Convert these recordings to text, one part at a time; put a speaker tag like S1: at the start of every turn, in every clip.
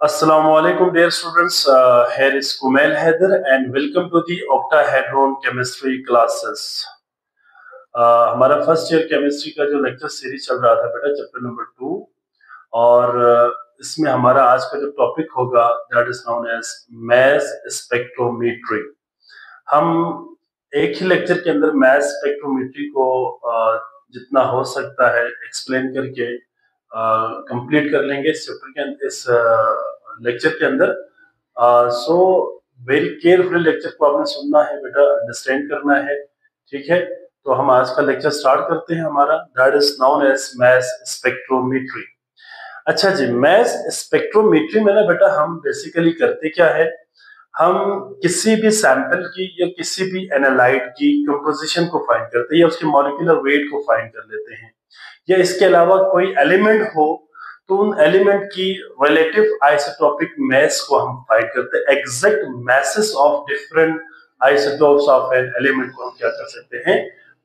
S1: Assalamualaikum dear students, here is Kumail Haider and welcome to the octahedron chemistry classes. हमारा first year chemistry का जो lecture series चल रहा था बेटा चैप्टर नंबर 2 और इसमें हमारा आज का जो टॉपिक होगा that is known as mass spectrometry. हम एक ही लेक्चर के अंदर मास स्पेक्ट्रोमेट्री को जितना हो सकता है एक्सप्लेन करके कंप्लीट कर लेंगे इस चैप्टर के अंदर, इस लेक्चर के अंदर। सो वेरी केयरफुली लेक्चर को आपने सुनना है बेटा, अंडरस्टैंड करना है, ठीक है। तो हम आज का लेक्चर स्टार्ट करते हैं हमारा, that is known as mass spectrometry. अच्छा जी, मास स्पेक्ट्रोमेट्री में ना बेटा हम बेसिकली करते क्या है, हम किसी भी सैंपल की या किसी भी एनालाइट की कंपोजिशन को फाइंड करते हैं या उसके मॉलिक्यूलर वेट को फाइंड कर लेते हैं, या इसके अलावा कोई एलिमेंट हो तो उन एलिमेंट की रिलेटिव आइसोटोपिक मास को हम फाइंड करते हैं। Exact masses of different isotopes of an element को हम क्या कर सकते हैं,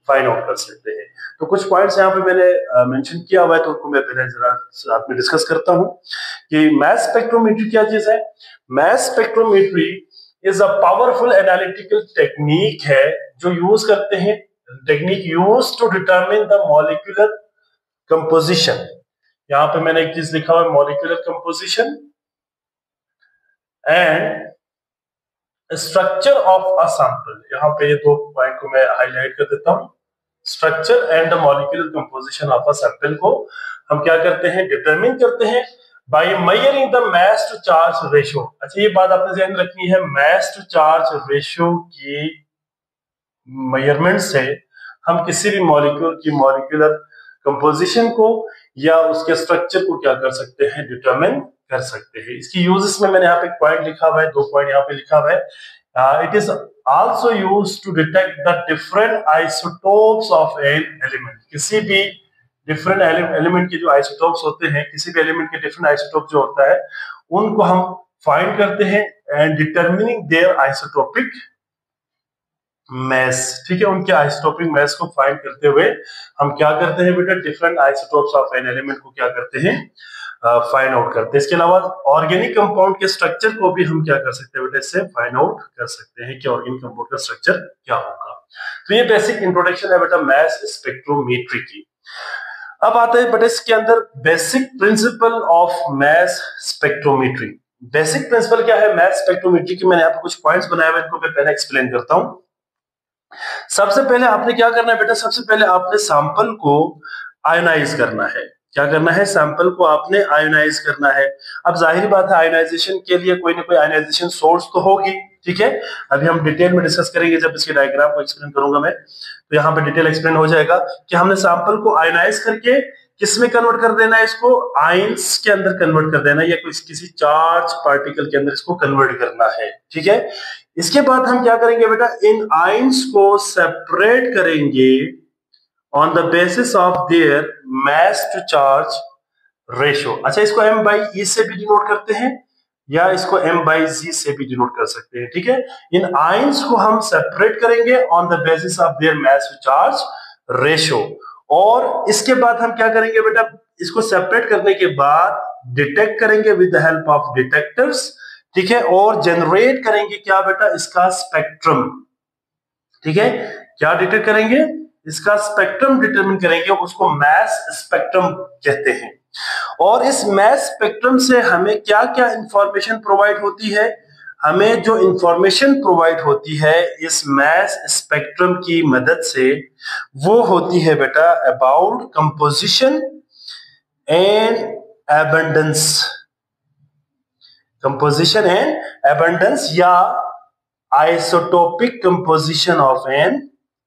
S1: फाइंड आउट कर सकते हैं। तो कुछ पॉइंट्स यहाँ पे मैंने मेंशन किया हुआ है, तो उनको मैं पहले जरा साथ में डिस्कस करता हूँ कि मास स्पेक्ट्रोमेट्री क्या चीज है। Mass spectrometry is a powerful analytical technique है जो यूज करते हैं, technique use to determine the molecular composition. यहां पे मैंने एक चीज लिखा हुआ है, molecular composition and structure of a sample. यहां पे ये दो पॉइंट को मैं हाईलाइट कर देता हूं। Structure and the molecular composition of a sample को हम क्या करते हैं, डिटरमिन करते हैं by measuring the mass to charge ratio. अच्छा, ये बात आपने ध्यान रखनी है, मास टू चार्ज रेशियो की मेजरमेंट से हम किसी भी मॉलिक्यूल की मॉलिक्यूलर कंपोजिशन को या उसके स्ट्रक्चर को क्या कर सकते हैं, डिटरमिन कर सकते हैं। इसकी यूजेस में मैंने यहाँ पे एक पॉइंट लिखा हुआ है, दो पॉइंट यहाँ पे लिखा हुआ है। It is also used to detect the different isotopes of an element. किसी भी डिफरेंट एलिमेंट के जो आइसोटोप्स होते हैं, किसी भी एलिमेंट के डिफरेंट आइसोटोप जो होता है उनको हम फाइंड करते हैं and determining their isotopic mass, ठीक है। उनके आइसोटोपिक मास को फाइंड करते हुए हम क्या करते हैं बेटा, different isotopes of an element को क्या करते हैं, फाइंड आउट करते हैं। इसके अलावा ऑर्गेनिक कंपाउंड के स्ट्रक्चर को भी हम क्या कर सकते हैं बेटा, इससे फाइंड आउट कर सकते हैं कि ऑर्गेनिक कंपाउंड का स्ट्रक्चर क्या होगा। तो ये बेसिक इंट्रोडक्शन है बेटा मास स्पेक्ट्रोमेट्री की। अब आता है बेटा इसके अंदर basic principle of mass spectrometry. Basic principle क्या है मास स्पेक्ट्रोमेट्री की, मैंने यहाँ पे कुछ पॉइंट्स बनाए हुए, इनको मैं पहले एक्सप्लेन करता हूं। सबसे पहले आपने क्या करना है बेटा, सबसे पहले आपने सैंपल को आयोनाइज करना है। क्या करना है, सैंपल को आपने आयोनाइज करना है। अब जाहिर बात है आयोनाइजेशन के लिए कोई ना कोई आयोनाइजेशन सोर्स तो होगी, ठीक है। अभी हम डिटेल में डिस्कस करेंगे जब इसके डायग्राम को एक्सप्लेन करूंगा मैं, तो यहाँ पे डिटेल एक्सप्लेन हो जाएगा कि हमने सैंपल को आयोनाइज करके किस में कन्वर्ट कर देना है, इसको आयंस के अंदर कन्वर्ट कर देना है या किसी चार्ज पार्टिकल के अंदर इसको कन्वर्ट करना है, ठीक है। इसके बाद हम क्या करेंगे बेटा, इन आयंस को सेपरेट करेंगे on the basis of their mass to charge ratio. अच्छा, इसको m बाई ई से भी डिनोट करते हैं या इसको m बाई जी से भी डिनोट कर सकते हैं, ठीक है। इन आयंस को हम सेपरेट करेंगे on the basis of their mass to charge ratio. और इसके बाद हम क्या करेंगे बेटा, इसको सेपरेट करने के बाद डिटेक्ट करेंगे with the help of detectors, ठीक है, और जनरेट करेंगे क्या बेटा, इसका स्पेक्ट्रम, ठीक है। क्या डिटेक्ट करेंगे, इसका स्पेक्ट्रम डिटरमिन करेंगे, उसको मास स्पेक्ट्रम कहते हैं। और इस मास स्पेक्ट्रम से हमें क्या क्या इंफॉर्मेशन प्रोवाइड होती है, हमें जो इंफॉर्मेशन प्रोवाइड होती है इस मास स्पेक्ट्रम की मदद से वो होती है बेटा about composition and abundance. Composition and abundance या isotopic composition of an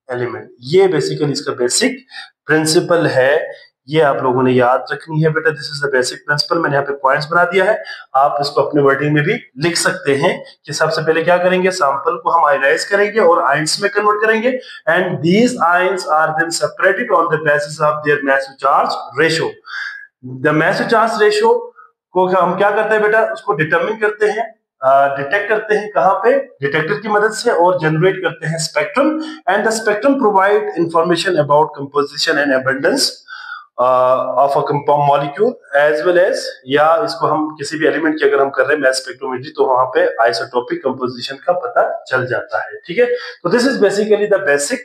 S1: element, ये बेसिकली इसका बेसिक प्रिंसिपल है। ये आप लोगों ने याद रखनी है बेटा, this is the basic principle. मैंने यहाँ पे पॉइंट्स बना दिया है, आप इसको अपने वर्डिंग में भी लिख सकते हैं कि सबसे पहले क्या करेंगे, सैंपल को हम आयनाइज करेंगे और आयंस में कन्वर्ट करेंगे and these ions are then separated on the basis of their mass to charge ratio. The mass to charge ratio को हम क्या करते हैं बेटा, उसको डिटरमिन करते हैं, डिटेक्ट करते हैं कहां पे, डिटेक्टर की मदद से, और जनरेट करते हैं spectrum and the spectrum provide information about composition and abundance of a compound molecule as well as, या इसको हम किसी भी एलिमेंट की अगर हम कर रहे हैं मास स्पेक्ट्रोमेट्री तो वहां पे आइसोटोपिक कंपोजिशन का पता चल जाता है। ठीक है, तो this is basically the basic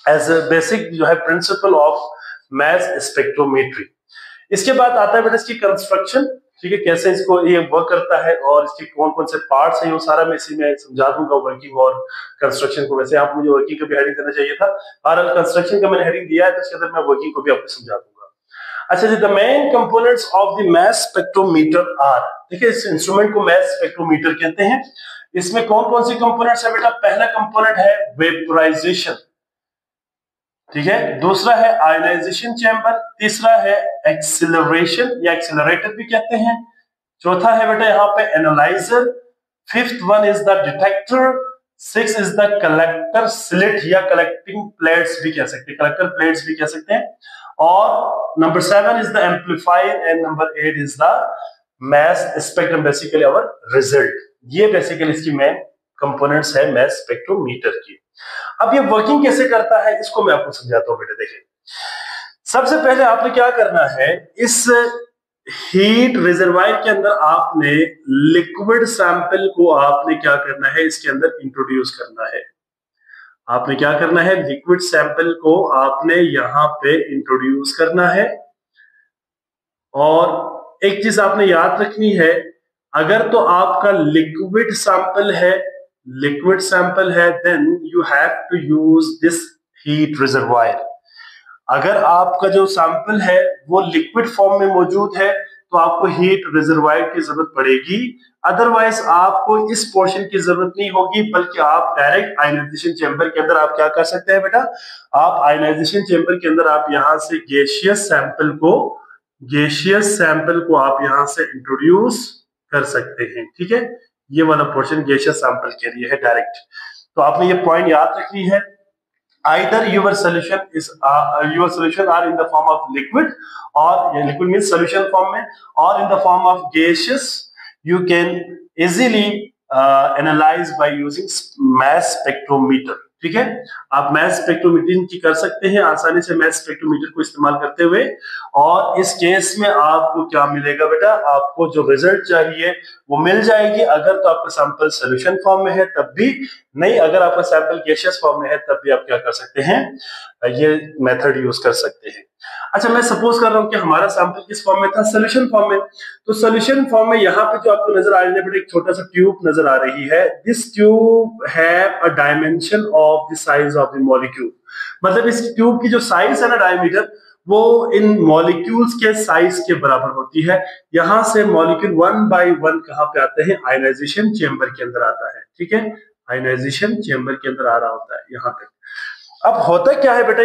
S1: as a basic जो है प्रिंसिपल ऑफ मास स्पेक्ट्रोमेट्री। इसके बाद आता है बेटा इसकी कंस्ट्रक्शन। ठीक है, कैसे इसको ये वर्क करता है और इसके कौन कौन से पार्ट्स हैं वो सारा मैं इसी में समझा दूंगा, वर्किंग और कंस्ट्रक्शन को। वैसे आप मुझे वर्किंग का भी हेडिंग देना चाहिए था, और कंस्ट्रक्शन का मैंने हेडिंग दिया है तो इसके अंदर मैं वर्किंग को भी आपको समझा दूंगा। अच्छा जी, the main components of the mass spectrometer are. देखिए, इस इंस्ट्रूमेंट को मास स्पेक्ट्रोमीटर कहते हैं। इसमें कौन कौन सी कंपोनेंट्स है बेटा? पहला कंपोनेंट है वेपोराइजेशन, ठीक है, दूसरा है आयनाइजेशन चैम्बर, तीसरा है एक्सिलरेशन या एक्सिलरेटर भी कहते हैं, चौथा है बेटा यहाँ पे analyser, fifth one is the detector, six is the collector slit या कलेक्टिंग प्लेट्स भी कह सकते हैं, कलेक्टर प्लेट्स भी कह सकते हैं, और number 7 is the amplifier, and number 8 is the mass spectrum, basically our result. ये बेसिकली इसकी मेन कंपोनेंट्स है मास स्पेक्ट्रोमीटर की। अब ये वर्किंग कैसे करता है इसको मैं आपको समझाता हूं बेटा। देखिए, सबसे पहले आपने क्या करना है, इस हीट रिजर्वायर के अंदर आपने लिक्विड सैंपल को आपने क्या करना है, इसके अंदर इंट्रोड्यूस करना है। आपने क्या करना है, लिक्विड सैंपल को आपने यहां पे इंट्रोड्यूस करना है। और एक चीज आपने याद रखनी है, अगर तो आपका लिक्विड सैंपल है then you have to use this heat reservoir. अगर आपका जो सैंपल है वो लिक्विड फॉर्म में मौजूद है तो आपको हीट रिजर्वायर की जरूरत पड़ेगी, अदरवाइज आपको इस पोर्शन की जरूरत नहीं होगी, बल्कि आप डायरेक्ट आयनाइजेशन चैम्बर के अंदर आप क्या कर सकते हैं बेटा, आप आयनाइजेशन चैम्बर के अंदर आप यहां से गैसियस सैंपल को आप यहां से इंट्रोड्यूस कर सकते हैं। ठीक है, ये वाला पोर्शन गैसियस सैंपल के लिए है डायरेक्ट। तो आपने ये पॉइंट याद रखनी है, either your solution are in the form of liquid, or liquid means solution form में, or in the form of gaseous, you can easily analyze by using mass spectrometer। ठीक है, आप मास स्पेक्ट्रोमीटर की कर सकते हैं आसानी से मास स्पेक्ट्रोमीटर को इस्तेमाल करते हुए। और इस केस में आपको क्या मिलेगा बेटा, आपको जो रिजल्ट चाहिए वो मिल जाएगी। अगर तो आपका सैंपल सॉल्यूशन फॉर्म में है तब भी, नहीं अगर आपका सैंपल गैसियस फॉर्म में है तब भी आप क्या कर सकते हैं, ये मेथड यूज कर सकते हैं। अच्छा, मैं सपोज कर रहा हूं कि हमारा सैंपल किस फॉर्म में था, सॉल्यूशन फॉर्म में। तो सॉल्यूशन फॉर्म में यहाँ पे जो आपको नजर आ रही है बेटा, एक छोटा सा ट्यूब नजर आ रही है। This tube have a dimension of the size of the molecule. मतलब इस ट्यूब की जो साइज है ना, डायमीटर, वो इन मॉलिक्यूल्स के साइज के बराबर होती है। यहां से मॉलिक्यूल 1 बाय 1 कहां पे आते हैं, आयनाइजेशन चेंबर के अंदर आता है। ठीक है, आयनाइजेशन चेंबर के अंदर आ रहा होता है यहां तक। अब होता क्या है बेटा,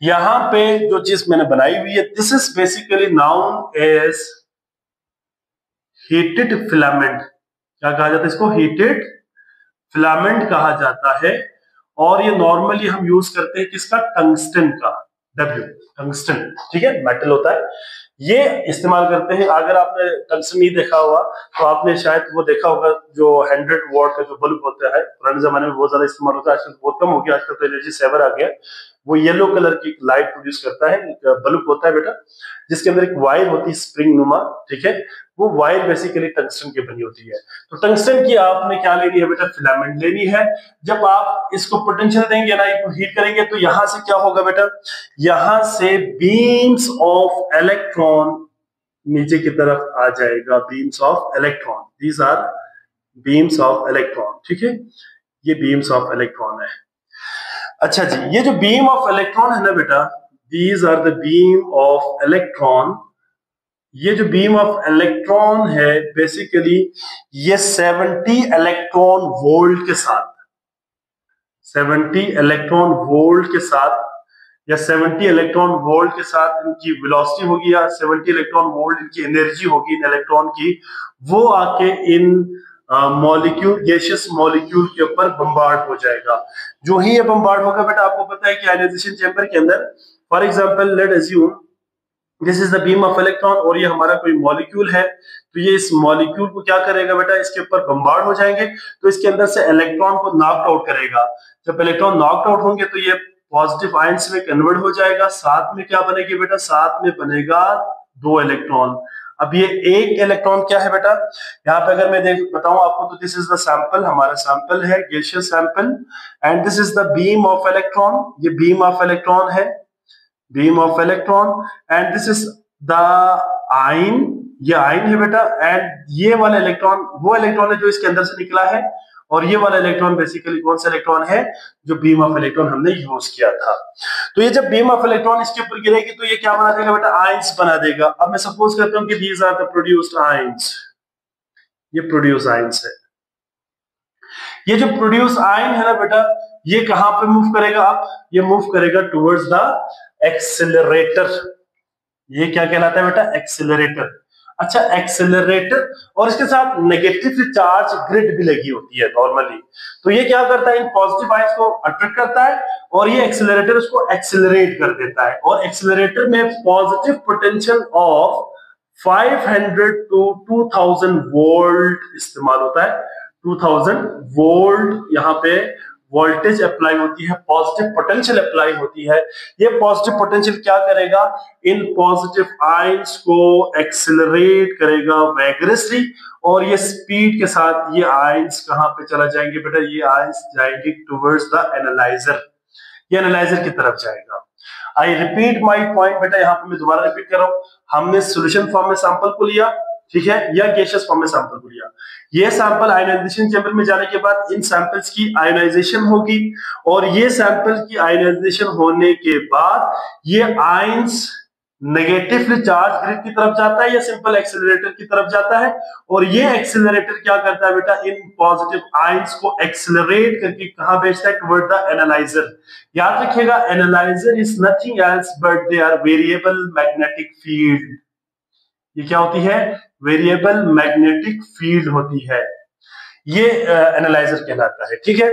S1: यहां पे जो चीज मैंने बनाई हुई है, this is basically known as heated filament. क्या कहा जाता है इसको, हीटेड फिलामेंट कहा जाता है। और ये नॉर्मली हम यूज करते हैं किसका, टंगस्टन का, टंगस्टन। ठीक है, मेटल होता है, ये इस्तेमाल करते हैं। अगर आपने टंगस्टन नहीं देखा हुआ तो आपने शायद वो देखा होगा, जो 100 वॉट का जो बल्ब होता है, पुराने जमाने में बहुत ज्यादा इस्तेमाल होता है, आजकल बहुत कम हो गया, आजकल तो एनर्जी सेवर आ गया। वो येलो कलर की लाइट प्रोड्यूस करता है, बल्ब होता है बेटा, जिसके अंदर एक वायर होती है स्प्रिंग नुमा। ठीक है, वो वायर बेसिकली टंगस्टन की बनी होती है। तो टंगस्टन की आपने क्या लेनी है बेटा, फिलामेंट लेनी है। जब आप इसको पोटेंशियल देंगे ना, इसको हीट करेंगे, तो यहां से क्या होगा बेटा, यहां से बीम्स ऑफ इलेक्ट्रॉन नीचे की तरफ आ जाएगा, beams of electron, these are beams of electron. ठीक है, ये बीम्स ऑफ इलेक्ट्रॉन है। अच्छा जी, ये जो बीम ऑफ इलेक्ट्रॉन है ना बेटा, these are the beam of electron. ये जो बीम ऑफ इलेक्ट्रॉन है बेसिकली ये 70 इलेक्ट्रॉन वोल्ट के साथ, 70 इलेक्ट्रॉन वोल्ट के साथ या 70 इलेक्ट्रॉन वोल्ट के साथ इनकी वेलोसिटी होगी, या 70 इलेक्ट्रॉन वोल्ट इनकी एनर्जी होगी इन इलेक्ट्रॉन की, वो आके इन मॉलिक्यूल, गैसियस मॉलिक्यूल के ऊपर बम्बार्ड हो जाएगा। जो ही ये बम्बार्ड होगा बेटा, आपको पता है कि आयनाइजेशन चैम्बर के अंदर, for example let assume this is the beam of electron, और ये हमारा कोई मॉलिक्यूल है, तो ये इस मॉलिक्यूल को क्या करेगा बेटा, इसके ऊपर बम्बार्ड हो जाएंगे, तो इसके अंदर से इलेक्ट्रॉन को नॉक आउट करेगा। जब इलेक्ट्रॉन नॉक आउट होंगे तो ये पॉजिटिव आयंस में कन्वर्ट हो जाएगा, साथ में क्या बनेगी बेटा, साथ में बनेगा 2 इलेक्ट्रॉन। अब ये एक इलेक्ट्रॉन क्या है बेटा, यहाँ पे अगर मैं बताऊं आपको तो दिस इज द सैंपल, हमारा सैंपल है gaseous sample, and this is the beam of electron, ये बीम ऑफ इलेक्ट्रॉन है, beam of electron, and this is the ion, ये आयन है बेटा, एंड ये वाला इलेक्ट्रॉन वो इलेक्ट्रॉन है जो इसके अंदर से निकला है, और ये वाला इलेक्ट्रॉन बेसिकली कौन सा इलेक्ट्रॉन है, जो बीम ऑफ इलेक्ट्रॉन हमने यूज किया था। तो ये जब बीम ऑफ इलेक्ट्रॉन इसके ऊपर गिरेगी तो ये क्या बना देगा बेटा, आयंस बना देगा। अब मैं सपोज करता हूं कि these are the produced ions, ये प्रोड्यूस आयंस है। ये जो प्रोड्यूस आयन है ना बेटा, ये कहां पे मूव करेगा, अब ये मूव करेगा टुवर्ड्स द एक्सेलरेटर। ये क्या कहलाता है बेटा, एक्सेलरेटर। अच्छा, एक्सेलरेटर, और इसके साथ नेगेटिव चार्ज ग्रिड भी लगी होती है नॉर्मली। तो ये क्या करता है, इन पॉजिटिव आयंस को अट्रैक्ट करता है, और ये एक्सेलरेटर उसको एक्सेलरेट कर देता है, और एक्सेलरेटर में positive potential of 500 to 2000 volt इस्तेमाल होता है। 2000 वोल्ट यहाँ पे वोल्टेज अप्लाई होती है, पॉजिटिव पोटेंशियल अप्लाई होती है। ये पॉजिटिव पोटेंशियल क्या करेगा, इन पॉजिटिव आयंस को एक्सेलरेट करेगा वैगरसली, और ये स्पीड के साथ ये आयंस कहां पे चला जाएंगे बेटा, ये आयंस जाएंगे टुवर्ड्स द एनालाइजर, ये एनालाइजर की तरफ जाएगा। आई रिपीट माई पॉइंट बेटा, यहाँ पे मैं दोबारा रिपीट कर रहा हूं, हमने सोल्यूशन फॉर्म में सैंपल को लिया, ठीक है, या गैसियस फॉर्म में सैंपल को लिया। ये सैंपल आयोनाइजेशन चैम्बर में जाने के बाद इन सैंपल्स की आयोनाइजेशन होगी, और ये सैंपल की आयोनाइजेशन होने के बाद ये आयंस नेगेटिवली चार्ज ग्रिड की तरफ जाता है या सिंपल एक्सेलरेटर की तरफ जाता है, और ये एक्सेलरेटर क्या करता है बेटा, इन पॉजिटिव आयंस को एक्सेलरेट करके कहां भेजता है, टुवर्ड द एनालाइजर। याद रखिएगा, analyser is nothing else but they are variable magnetic field. ये क्या होती है, वेरिएबल मैग्नेटिक फील्ड होती है, ये एनालाइजर कहलाता है, ठीक है।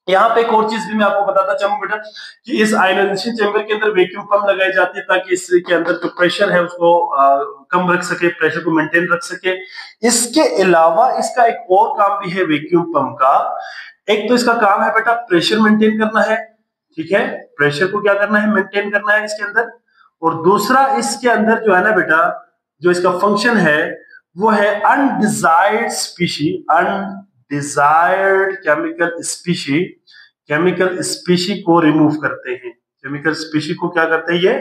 S1: यहाँ पे एक और चीज भी मैं आपको बताता चलूं बेटा, कि इस आयोनाइजेशन चैम्बर के अंदर वैक्यूम पंप लगाई जाती है ताकि इसके अंदर जो प्रेशर है उसको कम रख सके, प्रेशर को मेंटेन रख सके। इसके अलावा इसका एक और काम भी है वैक्यूम पंप का, एक तो इसका काम है बेटा प्रेशर मेंटेन करना है, ठीक है, प्रेशर को क्या करना है, मेंटेन करना है इसके अंदर, और दूसरा इसके अंदर जो है ना बेटा, जो इसका फंक्शन है वो है undesired species, undesired chemical species को रिमूव करते हैं, केमिकल स्पीशी को क्या करते हैं, ये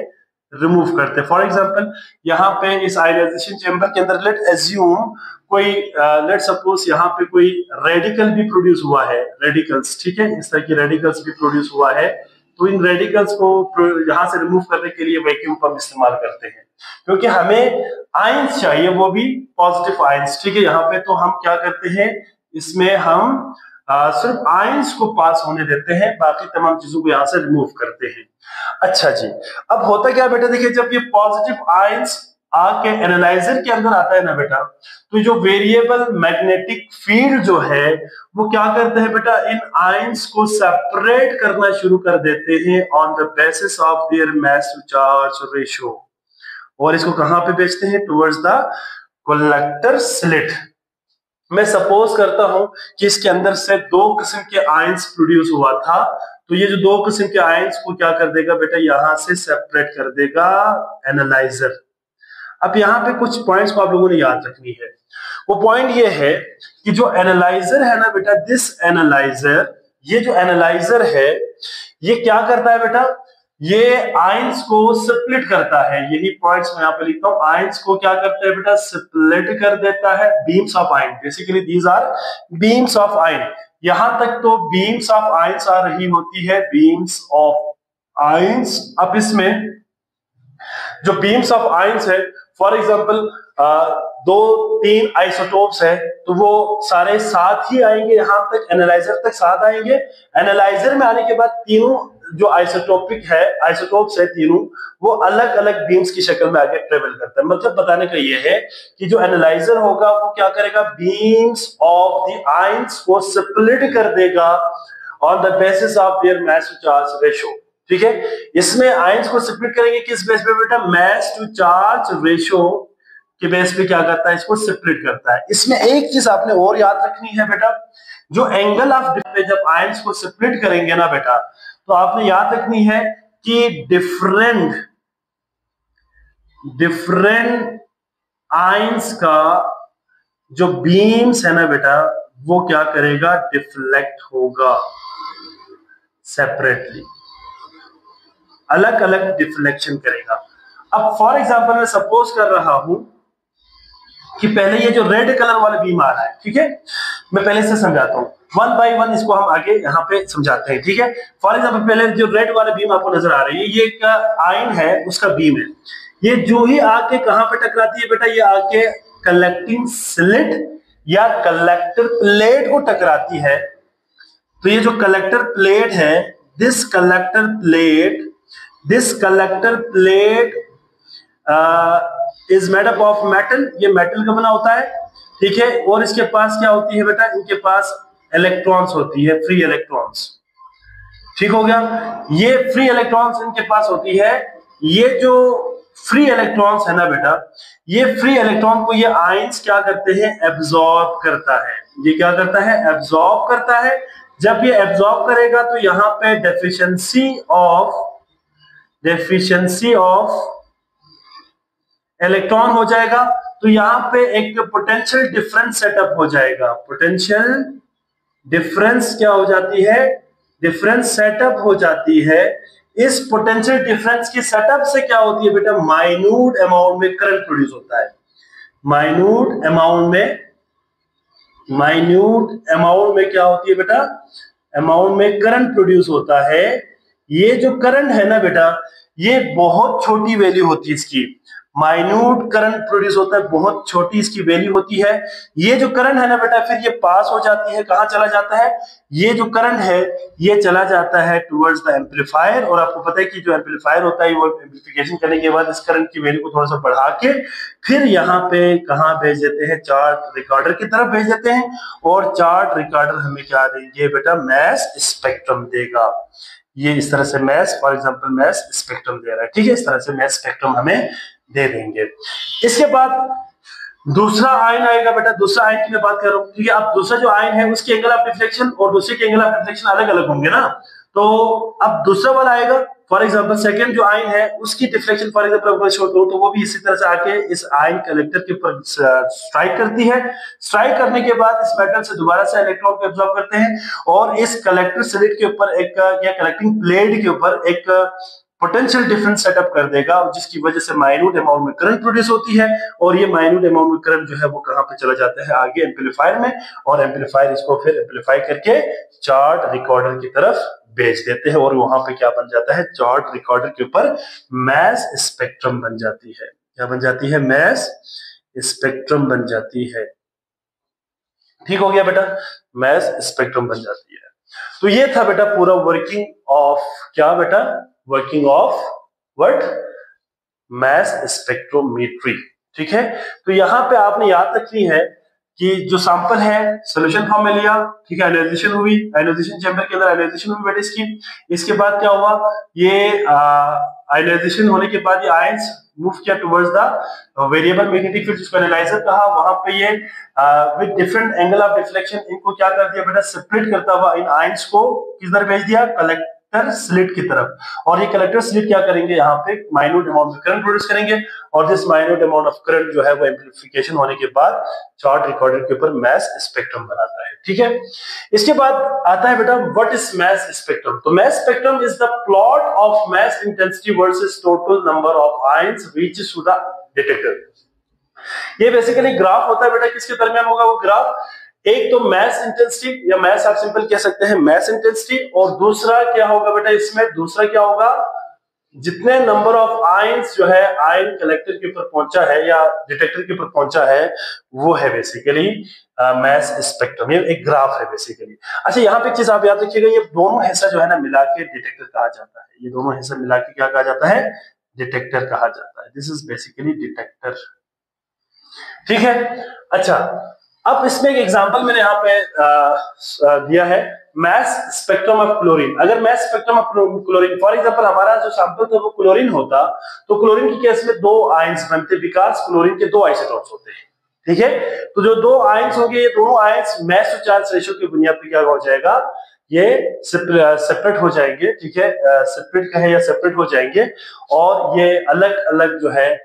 S1: रिमूव करते हैं। फॉर एग्जांपल यहाँ पे इस आयोनाइजेशन चैम्बर के अंदर लेट एज्यूम कोई लेट सपोज यहाँ पे कोई रेडिकल भी प्रोड्यूस हुआ है, रेडिकल्स, ठीक है, इस तरह की रेडिकल्स भी प्रोड्यूस हुआ है, तो इन रेडिकल्स को यहां से रिमूव करने के लिए वैक्यूम पंप इस्तेमाल करते हैं, क्योंकि हमें आयंस चाहिए, वो भी पॉजिटिव आयंस, ठीक है। यहाँ पे तो हम क्या करते हैं, इसमें हम सिर्फ आयंस को पास होने देते हैं, बाकी तमाम चीजों को यहाँ से रिमूव करते हैं। अच्छा जी, अब होता क्या बेटा, देखिए जब ये पॉजिटिव आयंस आके एनालाइजर के अंदर आता है ना बेटा, तो जो वेरिएबल मैग्नेटिक फील्ड जो है वो क्या करते हैं बेटा, इन आयंस को सेपरेट करना शुरू कर देते हैं on the basis of their mass to charge ratio, और इसको कहां पे भेजते हैं, टुवर्ड्स द कलेक्टर स्लिट। मैं सपोज करता हूं कि इसके अंदर से 2 किस्म के आयंस प्रोड्यूस हुआ था, तो ये जो 2 किस्म के आयंस को क्या कर देगा बेटा, यहां से सेपरेट कर देगा एनालाइजर। अब यहाँ पे कुछ पॉइंट्स को आप लोगों ने याद रखनी है। वो पॉइंट ये है कि जो एनालाइजर है ना बेटा, दिस एनालाइजर, ये जो एनालाइजर है ये क्या करता है बेटा, ये आयंस को स्प्लिट करता है, यही पॉइंट्स मैं यहाँ पे लिखता हूँ, आयंस को क्या करता है बेटा, स्प्लिट कर देता है, beams of ion, basically these are beams of ion. यहां तक तो बीम्स ऑफ आयंस आ रही होती है, बीम्स ऑफ आयंस। अब इसमें जो बीम्स ऑफ आयंस है, फॉर एग्जांपल 2-3 आइसोटोप्स है, तो वो सारे साथ ही आएंगे, यहां तक एनालाइजर तक साथ आएंगे। एनालाइजर में आने के बाद तीनों जो आइसोटोपिक है, आइसोटोप्स है तीनों, वो अलग अलग बीम्स की शक्ल में आगे ट्रेवल करता है। मतलब बताने का ये है कि जो एनालाइजर होगा वो क्या करेगा, बीम्स ऑफ द आयंस को स्प्लिट कर देगा on the basis of their mass to charge ratio, ठीक है। इसमें आयंस को स्प्लिट करेंगे किस बेस पे बेटा, मास टू चार्ज रेशियो के बेस पे क्या करता है, इसको स्प्लिट करता है। इसमें एक चीज आपने और याद रखनी है बेटा, जो एंगल ऑफ जब आयंस को स्प्लिट करेंगे ना बेटा, तो आपने याद रखनी है कि डिफरेंट आयंस का जो बीम्स है ना बेटा, वो क्या करेगा, डिफ्लेक्ट होगा सेपरेटली, अलग अलग डिफ्लेक्शन करेगा। अब फॉर एग्जांपल मैं सपोज कर रहा हूं कि पहले ये जो रेड कलर वाला बीम आ रहा है, ठीक है, मैं पहले से समझाता हूं, वन बाय वन इसको हम आगे यहाँ पे समझाते हैं, ठीक है। फॉर एग्जांपल पहले जो रेड वाला बीम आपको नजर आ रही है, ये एक आयन है, उसका बीम है। ये जो ही आके कहां पे टकराती है बेटा, ये आके कलेक्टिंग स्लिट या कलेक्टर प्लेट को टकराती है। तो ये जो कलेक्टर प्लेट है, this collector plate is made up of metal, ये मेटल का बना होता है, ठीक है। और इसके पास क्या होती है बेटा, इनके पास इलेक्ट्रॉन्स होती है, फ्री इलेक्ट्रॉन्स, ठीक हो गया। ये फ्री इलेक्ट्रॉन्स इनके पास होती है। ये जो फ्री इलेक्ट्रॉन्स है ना बेटा, ये फ्री इलेक्ट्रॉन को ये आयंस क्या करते हैं, एब्जॉर्ब करता है। ये क्या करता है, एब्जॉर्ब करता है। जब ये एब्जॉर्ब करेगा तो यहाँ पे डेफिशिएंसी ऑफ इलेक्ट्रॉन हो जाएगा। तो यहाँ पे एक पोटेंशियल डिफरेंस सेटअप हो जाएगा। पोटेंशियल डिफरेंस क्या हो जाती है, डिफरेंस सेटअप हो जाती है। इस पोटेंशियल डिफरेंस की सेटअप से क्या होती है बेटा, माइन्यूट अमाउंट में करंट प्रोड्यूस होता है। माइन्यूट अमाउंट में क्या होती है बेटा, अमाउंट में करंट प्रोड्यूस होता है। ये जो करंट है ना बेटा, ये बहुत छोटी वैल्यू होती है इसकी, माइन्यूट करंट प्रोड्यूस होता है, बहुत छोटी इसकी वैल्यू होती है। ये जो करंट है ना बेटा, फिर ये पास हो जाती है, कहां चला जाता है, ये जो करंट है ये चला जाता है टुवर्ड्स द एम्पलीफायर। और आपको पता है कि जो एम्पलीफायर होता है वो एम्पलीफिकेशन करने के बाद इस करंट की वैल्यू को थोड़ा सा बढ़ा के फिर यहाँ पे कहां भेज देते हैं, चार्ट रिकॉर्डर की तरफ भेज देते हैं। और चार्ट रिकॉर्डर हमें क्या देंगे बेटा, मास स्पेक्ट्रम देगा। ये इस तरह से मास, फॉर एग्जांपल मास स्पेक्ट्रम दे रहा है, ठीक है, इस तरह से मास स्पेक्ट्रम हमें दे देंगे। इसके बाद दूसरा आयन आएगा बेटा, दूसरा आयन की मैं बात कर रहा हूं, ठीक है। अब दूसरा जो आयन है उसके एंगल ऑफ डिफ्लेक्शन और दूसरे के एंगल ऑफ डिफ्लेक्शन अलग अलग होंगे ना। तो अब दूसरा वाला आएगा, फॉर एग्जांपल सेकंड जो आयन है उसकी डिफ्लेक्शन फॉर एग्जांपल अगर शो करूं तो वो भी इसी तरह से आके इस आयन कलेक्टर के ऊपर स्ट्राइक करती है। स्ट्राइक करने के बाद इस मेटल से दोबारा से इलेक्ट्रॉन को एब्जॉर्ब करते हैं और इस कलेक्टर स्लिट के ऊपर एक या कलेक्टिंग प्लेट के ऊपर एक पोटेंशियल डिफरेंस सेटअप कर देगा, जिसकी वजह से माइन्यूट अमाउंट में करंट प्रोड्यूस होती है। और ये माइन्यूट अमाउंट में करंट जो है वो कहां पे चला जाता है, आगे एम्पलीफायर में, और एम्पलीफायर इसको फिर एम्पलीफाई करके चार्ट रिकॉर्डर की तरफ भेज देते हैं। और वहां पे क्या बन जाता है, चार्ट रिकॉर्डर के ऊपर मास स्पेक्ट्रम बन जाती है। क्या बन जाती है, मास स्पेक्ट्रम बन जाती है। ठीक हो गया बेटा, मास स्पेक्ट्रम बन जाती है। तो ये था बेटा पूरा वर्किंग ऑफ क्या बेटा, working of what, mass spectrometry. ठीक है, तो यहां पे आपने याद रखनी है कि जो सैंपल है सॉल्यूशन फॉर्म में लिया, ठीक है, आयोनाइजेशन हुई, आयोनाइजेशन चैम्बर के अंदर आयोनाइजेशन हुई बेटा इसकी। इसके बाद क्या हुआ, ये आयोनाइजेशन होने के बाद ये आयंस मूव किया towards the variable magnetic field, जिसको एनालाइजर कहा। वहां पे ये with different angle of deflection इनको क्या कर दिया बेटा, सेपरेट करता हुआ इन आयंस को किधर भेज दिया, कलेक्टर स्लिट की तरफ। और ये कलेक्टर स्लिट क्या करेंगे, यहाँ पे माइन्यूट अमाउंट में करंट प्रोड्यूस करेंगे। और this minute amount of current जो है वो एम्प्लीफिकेशन होने के बाद चार्ट रिकॉर्डर के ऊपर मास स्पेक्ट्रम बनाता है। ठीक है, इसके बाद आता है बेटा व्हाट इज मास स्पेक्ट्रम। तो mass spectrum is the plot of mass intensity versus total number of ions reaches to the detector. ये बेसिकली ग्राफ होता है बेटा, किसके दरमियान होगा वो ग्राफ, एक तो मास इंटेंसिटी या मास आप सिंपल कह सकते हैं मास इंटेंसिटी, और दूसरा क्या होगा बेटा इसमें, दूसरा क्या होगा, जितने नंबर ऑफ आयंस जो है आयन कलेक्टर के ऊपर पहुंचा है या डिटेक्टर के ऊपर पहुंचा है, वो है बेसिकली मास स्पेक्ट्रम। ये एक ग्राफ है बेसिकली। अच्छा, यहाँ पे एक चीज आप याद रखिएगा, ये दोनों हिस्सा जो है ना मिला के डिटेक्टर कहा जाता है। ये दोनों हिस्सा मिला के क्या कहा जाता है, डिटेक्टर कहा जाता है। This is basically detector. ठीक है, अच्छा अब इसमें एक एग्जांपल मैंने यहाँ पे दिया है, मास स्पेक्ट्रम ऑफ क्लोरीन। अगर mass spectrum of chlorine, for example हमारा जो सैंपल था वो क्लोरीन होता, तो क्लोरीन की केस में दो आयंस बनते, बिकॉज़ क्लोरीन के दो आइसोटोप्स होते हैं। ठीक है, तो जो दो आयंस होंगे, ये दोनों ions mass to charge ratio की बुनियाद पर क्या हो जाएगा, ये सेपरेट हो जाएंगे, ठीक है, सेपरेट कहे या सेपरेट हो जाएंगे, और ये अलग अलग जो है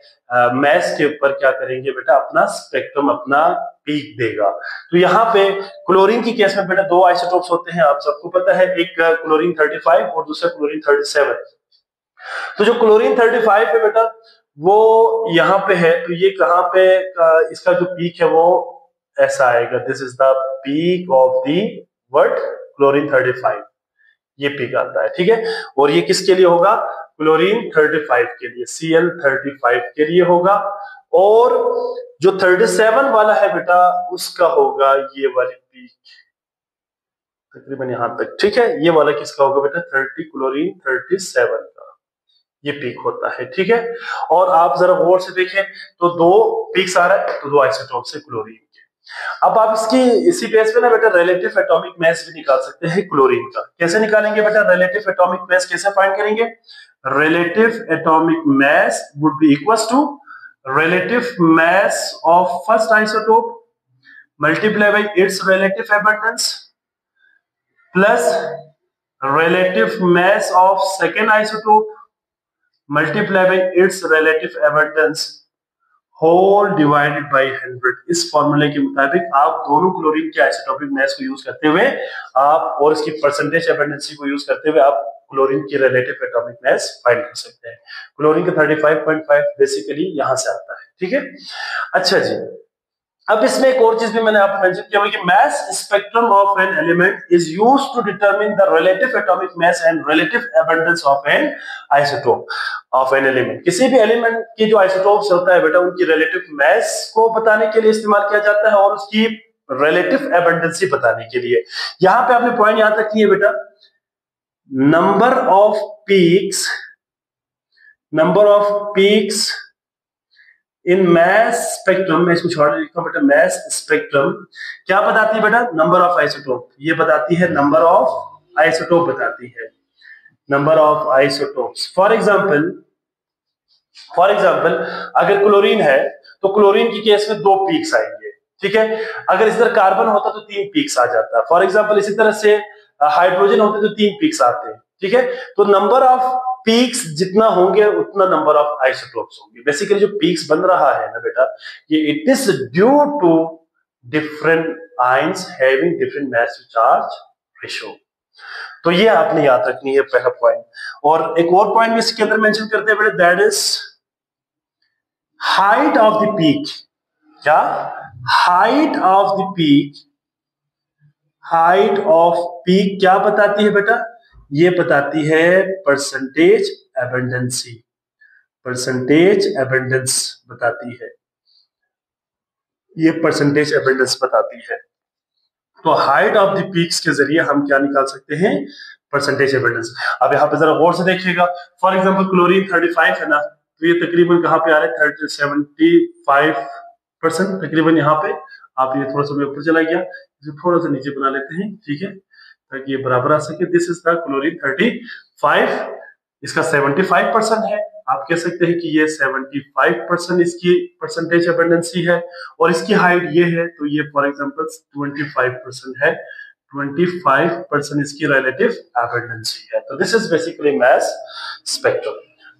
S1: मैस के ऊपर क्या करेंगे बेटा, अपना स्पेक्ट्रम, अपना पीक देगा। तो यहाँ पे क्लोरीन की केस में बेटा दो आइसोटोप्स होते हैं, आप सबको पता है, एक क्लोरीन 35 और दूसरा क्लोरीन 37। तो जो क्लोरीन 35 है बेटा वो यहाँ पे है, तो ये कहाँ पे इसका जो पीक है वो ऐसा आएगा, this is the peak of the word chlorine 35, ये पीक आता है, ठीक है। और ये किसके लिए होगा, क्लोरीन 35 के लिए, Cl35 के लिए होगा। और जो 37 वाला है बेटा उसका होगा ये वाली पीक तकरीबन यहां तक, ठीक है। ये वाला किसका होगा बेटा, 30 क्लोरीन 37 का ये पीक होता है, ठीक है। और आप जरा गौर से देखें तो दो पीक्स आ रहा है, तो दो आइसोटोप्स है क्लोरीन के। अब आप इसकी इसी बेस पे ना बेटा रिलेटिव एटॉमिक मास भी निकाल सकते हैं क्लोरीन का। कैसे निकालेंगे बेटा, रिलेटिव एटॉमिक मास कैसे फाइंड करेंगे, relative atomic mass would be equals to relative mass of first isotope multiply by its relative abundance plus relative mass of second isotope multiply by its relative abundance whole divided by 100। इस फॉर्मूले के मुताबिक आप दोनों chlorine के isotopic mass को use करते हुए आप और इसकी परसेंटेज एबंडेंसी को यूज करते हुए आप क्लोरीन की रिलेटिव एटॉमिक मास फाइंड कर सकते हैं। क्लोरीन का 35.5 बेसिकली यहां से आता है, ठीक है। अच्छा जी, अब इसमें एक और चीज भी मैंने आपको मेंशन किया कि mass spectrum of an element is used to determine the relative atomic mass and relative abundance of an isotope of an element. किसी भी एलिमेंट की जो आइसोटोप्स होता है बेटा उनकी रिलेटिव मास को बताने के लिए इस्तेमाल किया जाता है और उसकी रिलेटिव अबंडेंसी बताने के लिए। यहां पे आपने पॉइंट याद रखनी है बेटा, number of peaks in mass spectrum, मैं इसको छोड़ लिखता हूं बेटा, मैस स्पेक्ट्रम क्या बताती है बेटा, नंबर ऑफ आइसोटोप, ये बताती है नंबर ऑफ आइसोटोप बताती है, number of isotopes. For example अगर क्लोरीन है तो क्लोरीन की केस में दो पीक्स आएंगे, ठीक है। अगर इस तरह कार्बन होता तो तीन पीक्स आ जाता है। फॉर एग्जांपल इसी तरह से हाइड्रोजन होते तो तीन पीक्स आते हैं, ठीक है। तो नंबर ऑफ पीक्स जितना होंगे उतना नंबर ऑफ आइसोटोप्स होंगे। बेसिकली जो पीक्स बन रहा है ना बेटा, ये it is due to different ions having different mass to charge ratio. तो ये आपने याद रखनी है पहला पॉइंट। और एक और पॉइंट भी इसके अंदर मेंशन करते हैं बेटा, that is height of the peak. क्या, height of the peak, height of peak क्या बताती है बेटा, ये बताती है परसेंटेज एबंडेंसी, परसेंटेज एबंडेंस बताती है, ये परसेंटेज एबंडेंस बताती है। तो हाइट ऑफ द पीक्स के जरिए हम क्या निकाल सकते हैं, परसेंटेज एबंडेंस। अब यहाँ पे जरा गौर से देखिएगा, फॉर एग्जांपल क्लोरीन 35 है ना, तो ये तकरीबन कहाँ पे आ रहा है, 75% तकरीबन। यहाँ पे आप ये थोड़ा सा ऊपर चला गया, इसे थोड़ा सा नीचे बना लेते हैं, ठीक है, ताकि ये बराबर आ सके। दिस इज द क्लोरीन 35, इसका 75% है। आप कह सकते हैं कि ये 75% इसकी परसेंटेज एबंडेंसी है, और इसकी हाइट ये है, तो ये फॉर एग्जांपल 25% है, 25% इसकी रिलेटिव एबंडेंसी है। तो this is basically mass spectrum.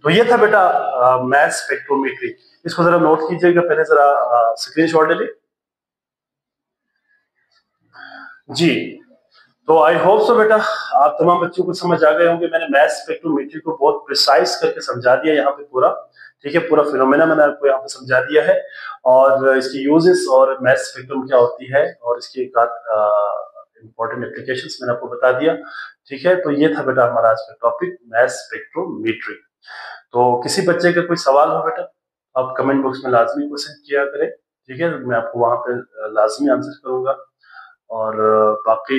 S1: तो ये था बेटा मास स्पेक्ट्रोमेट्री। इसको जरा नोट कीजिएगा, पहले जरा स्क्रीनशॉट ले लीजिए जी। तो आई होप सो बेटा आप तमाम बच्चों को समझ आ गए होंगे। मैंने मैथ स्पेक्ट्रोमेट्री को बहुत प्रिसाइज करके समझा दिया यहाँ पे पूरा, ठीक है, पूरा फिनोमेना मैंने आपको यहाँ पे समझा दिया है, और इसकी यूजेस और मैथ स्पेक्ट्रम क्या होती है और इसकी एक इंपॉर्टेंट एप्लीकेशंस मैंने आपको बता दिया, ठीक है। तो ये था बेटा हमारा आज का टॉपिक मैथ स्पेक्ट्रोमेट्री। तो किसी बच्चे का कोई सवाल हो बेटा, आप कमेंट बॉक्स में लाजमी क्वेश्चन किया करें, ठीक है, मैं आपको वहां पे लाजमी आंसर करूंगा। और बाकी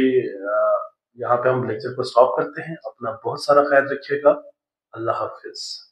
S1: यहाँ पे हम लेक्चर को स्टॉप करते हैं। अपना बहुत सारा ख्याल रखिएगा। अल्लाह हाफिज।